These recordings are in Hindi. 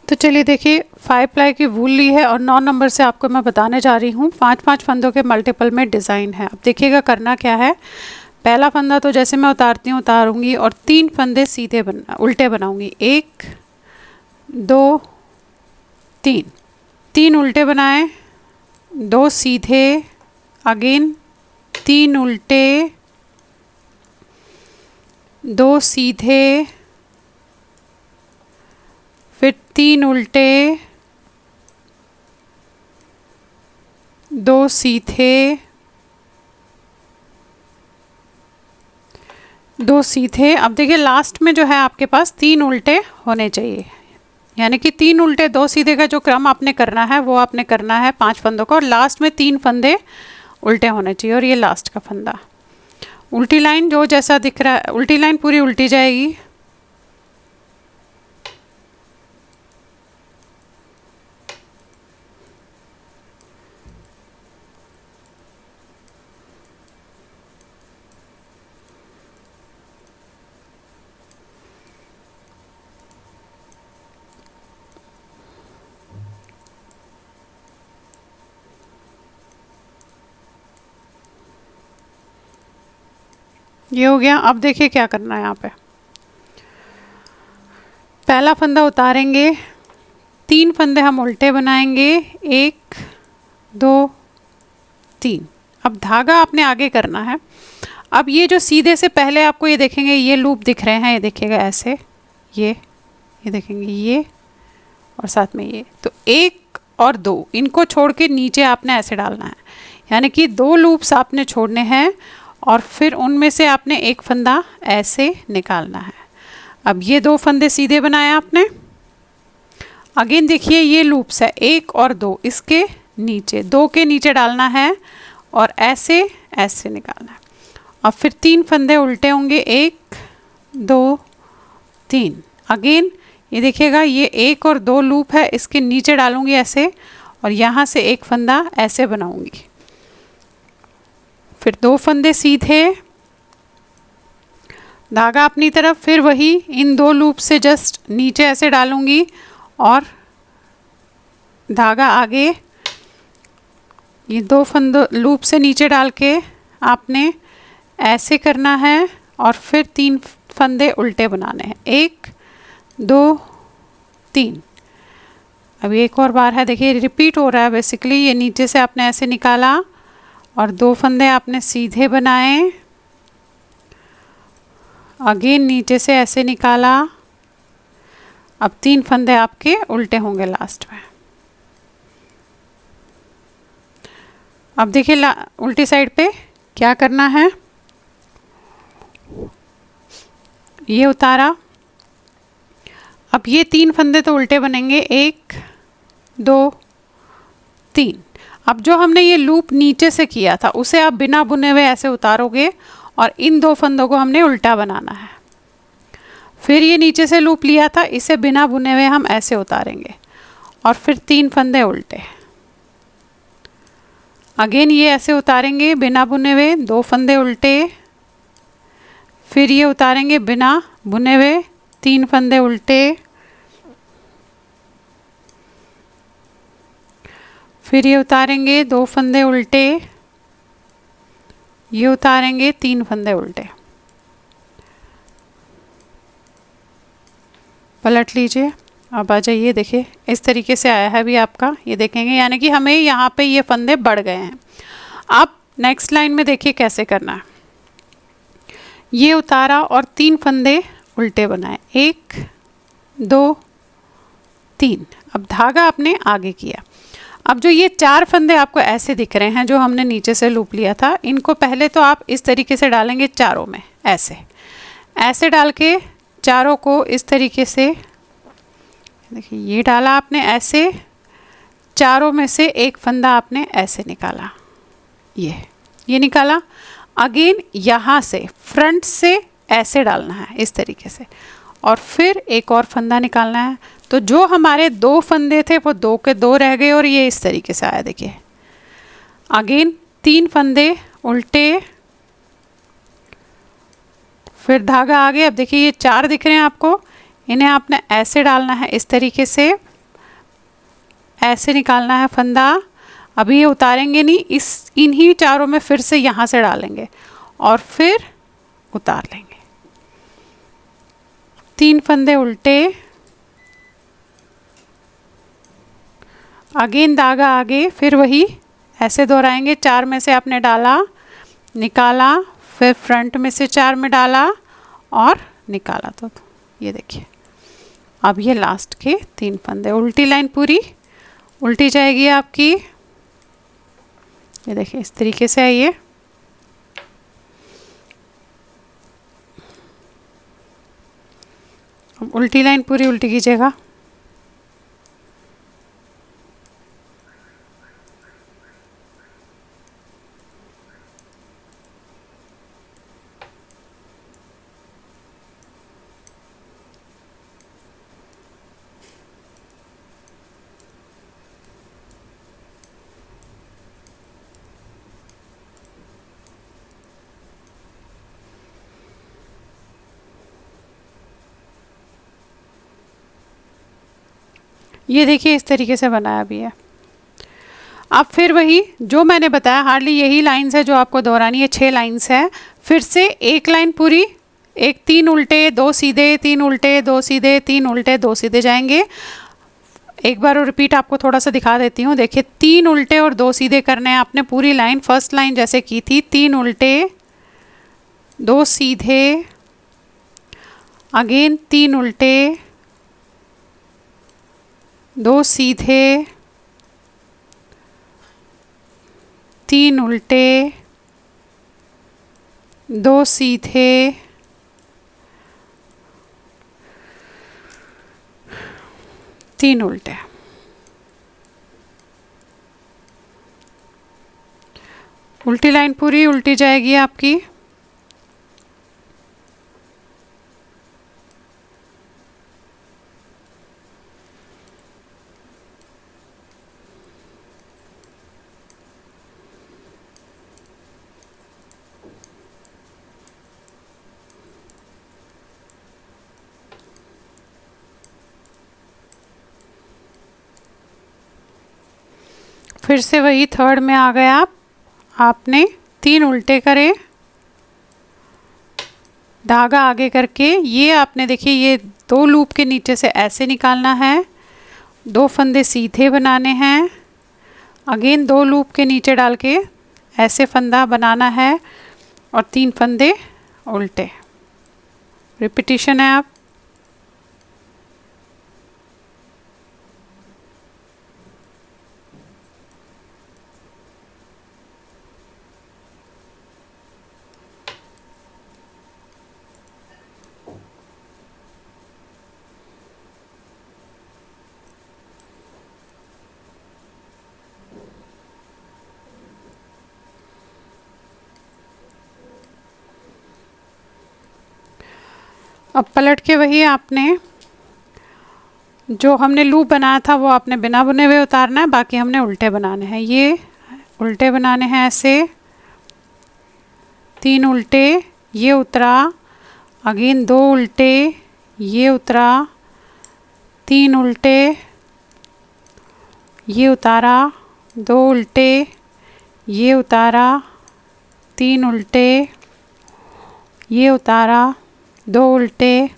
तो चलिए देखिए 5 प्लाई की वूल ली है और 9 नंबर से आपको मैं बताने जा रही हूँ 5-5 फंदों के मल्टीपल में डिज़ाइन है। अब देखिएगा करना क्या है। पहला फंदा तो जैसे मैं उतारती हूँ उतारूँगी और 3 फंदे सीधे उल्टे बनाऊँगी। 1 2 3, 3 उल्टे बनाए, 2 सीधे, अगेन 3 उल्टे, 2 सीधे, फिर 3 उल्टे, 2 सीधे, 2 सीधे। अब देखिए लास्ट में जो है आपके पास 3 उल्टे होने चाहिए, यानी कि 3 उल्टे 2 सीधे का जो क्रम आपने करना है वो आपने करना है 5 फंदों का, और लास्ट में 3 फंदे उल्टे होने चाहिए। और ये लास्ट का फंदा, उल्टी लाइन जो जैसा दिख रहा है, उल्टी लाइन पूरी उल्टी जाएगी। ये हो गया। अब देखिए क्या करना है। यहाँ पे पहला फंदा उतारेंगे, 3 फंदे हम उल्टे बनाएंगे, 1 2 3। अब धागा आपने आगे करना है। अब ये जो सीधे से पहले आपको ये देखेंगे ये लूप दिख रहे हैं, ये देखिएगा ऐसे, ये देखेंगे ये और साथ में ये, तो 1 और 2 इनको छोड़ के नीचे आपने ऐसे डालना है, यानी कि 2 लूप्स आपने छोड़ने हैं और फिर उनमें से आपने एक फंदा ऐसे निकालना है। अब ये 2 फंदे सीधे बनाए आपने, अगेन देखिए ये लूप्स है 1 और 2, इसके नीचे 2 के नीचे डालना है और ऐसे ऐसे निकालना है। अब फिर 3 फंदे उल्टे होंगे, 1 2 3। अगेन ये देखिएगा ये 1 और 2 लूप है, इसके नीचे डालूंगी ऐसे और यहाँ से एक फंदा ऐसे बनाऊंगी, फिर 2 फंदे सीधे, धागा अपनी तरफ, फिर वही इन 2 लूप से जस्ट नीचे ऐसे डालूंगी और धागा आगे, ये 2 फंदों लूप से नीचे डाल के आपने ऐसे करना है और फिर 3 फंदे उल्टे बनाने हैं, 1 2 3। अब एक और बार है, देखिए रिपीट हो रहा है बेसिकली। ये नीचे से आपने ऐसे निकाला और 2 फंदे आपने सीधे बनाए, अगेन नीचे से ऐसे निकाला। अब 3 फंदे आपके उल्टे होंगे लास्ट में। अब देखिए उल्टी साइड पे क्या करना है, ये उतारा। अब ये 3 फंदे तो उल्टे बनेंगे, 1 2 3। अब जो हमने ये लूप नीचे से किया था उसे आप बिना बुने हुए ऐसे उतारोगे और इन 2 फंदों को हमने उल्टा बनाना है। फिर ये नीचे से लूप लिया था, इसे बिना बुने हुए हम ऐसे उतारेंगे और फिर 3 फंदे उल्टे, अगेन ये ऐसे उतारेंगे बिना बुने हुए, 2 फंदे उल्टे, फिर ये उतारेंगे बिना बुने हुए, 3 फंदे उल्टे, फिर ये उतारेंगे 2 फंदे उल्टे, ये उतारेंगे 3 फंदे उल्टे। पलट लीजिए। अब आ जाइए, देखिए इस तरीके से आया है भी आपका, ये देखेंगे, यानी कि हमें यहाँ पे ये फंदे बढ़ गए हैं। अब नेक्स्ट लाइन में देखिए कैसे करना है। ये उतारा और 3 फंदे उल्टे बनाए, 1 2 3। अब धागा आपने आगे किया। अब जो ये 4 फंदे आपको ऐसे दिख रहे हैं जो हमने नीचे से लूप लिया था, इनको पहले तो आप इस तरीके से डालेंगे चारों में, ऐसे ऐसे डाल के चारों को इस तरीके से, देखिए ये डाला आपने ऐसे, चारों में से एक फंदा आपने ऐसे निकाला, ये निकाला। अगेन यहाँ से फ्रंट से ऐसे डालना है इस तरीके से और फिर एक और फंदा निकालना है। तो जो हमारे 2 फंदे थे वो 2 के 2 रह गए और ये इस तरीके से आया, देखिए। अगेन 3 फंदे उल्टे, फिर धागा आगे। अब देखिए ये 4 दिख रहे हैं आपको, इन्हें आपने ऐसे डालना है इस तरीके से ऐसे निकालना है फंदा। अभी ये उतारेंगे नहीं, इस इन्हीं चारों में फिर से यहाँ से डालेंगे और फिर उतार लेंगे। 3 फंदे उल्टे, अगेन धागा आगे, फिर वही ऐसे दोहराएंगे। 4 में से आपने डाला, निकाला, फिर फ्रंट में से 4 में डाला और निकाला। तो ये देखिए, अब ये लास्ट के 3 फंदे, उल्टी लाइन पूरी उल्टी जाएगी आपकी। ये देखिए इस तरीके से आइए। अब उल्टी लाइन पूरी उल्टी कीजिएगा। ये देखिए इस तरीके से बनाया भी है। अब फिर वही जो मैंने बताया, हार्डली यही लाइंस है जो आपको दोहरानी है। 6 लाइंस है। फिर से एक लाइन पूरी, एक 3 उल्टे 2 सीधे, 3 उल्टे 2 सीधे, 3 उल्टे 2 सीधे जाएंगे। एक बार और रिपीट आपको थोड़ा सा दिखा देती हूँ। देखिए 3 उल्टे और 2 सीधे करने हैं आपने पूरी लाइन। फर्स्ट लाइन जैसे की थी, 3 उल्टे 2 सीधे, अगेन 3 उल्टे 2 सीधे, 3 उल्टे 2 सीधे, 3 उल्टे। उल्टी लाइन पूरी उल्टी जाएगी आपकी। फिर से वही थर्ड में आ गए आप। आपने 3 उल्टे करे, धागा आगे करके, ये आपने देखिए ये 2 लूप के नीचे से ऐसे निकालना है। 2 फंदे सीधे बनाने हैं, अगेन 2 लूप के नीचे डाल के ऐसे फंदा बनाना है और 3 फंदे उल्टे। रिपीटिशन है आप। अब पलट के वही आपने जो हमने लूप बनाया था वो आपने बिना बुने हुए उतारना है, बाकी हमने उल्टे बनाने हैं। ये उल्टे बनाने हैं ऐसे, 3 उल्टे, ये उतरा, अगेन 2 उल्टे, ये उतरा, 3 उल्टे, ये उतारा, 2 उल्टे, ये उतारा, 3 उल्टे, ये उतारा, 2 उल्टे,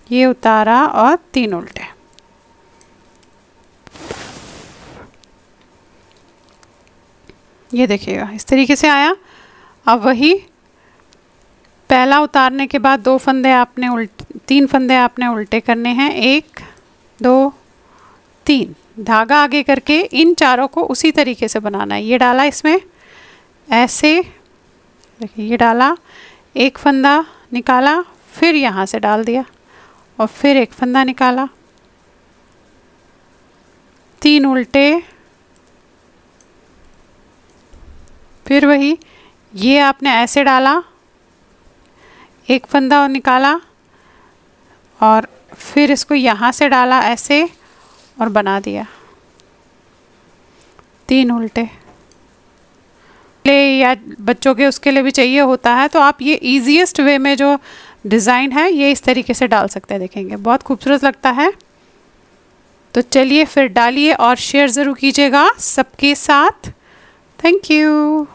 ये उतारा और 3 उल्टे। ये देखिएगा इस तरीके से आया। अब वही पहला उतारने के बाद 2 फंदे आपने उल्टे, 3 फंदे आपने उल्टे करने हैं। 1 2 3, धागा आगे करके इन चारों को उसी तरीके से बनाना है। ये डाला इसमें ऐसे, देखिए ये डाला, एक फंदा निकाला, फिर यहाँ से डाल दिया और फिर एक फंदा निकाला, 3 उल्टे, फिर वही ये आपने ऐसे डाला, एक फंदा और निकाला और फिर इसको यहाँ से डाला ऐसे और बना दिया 3 उल्टे। या बच्चों के उसके लिए भी चाहिए होता है, तो आप ये ईजीएस्ट वे में जो डिज़ाइन है ये इस तरीके से डाल सकते हैं। देखेंगे बहुत खूबसूरत लगता है। तो चलिए फिर डालिए और शेयर ज़रूर कीजिएगा सबके साथ। Thank you.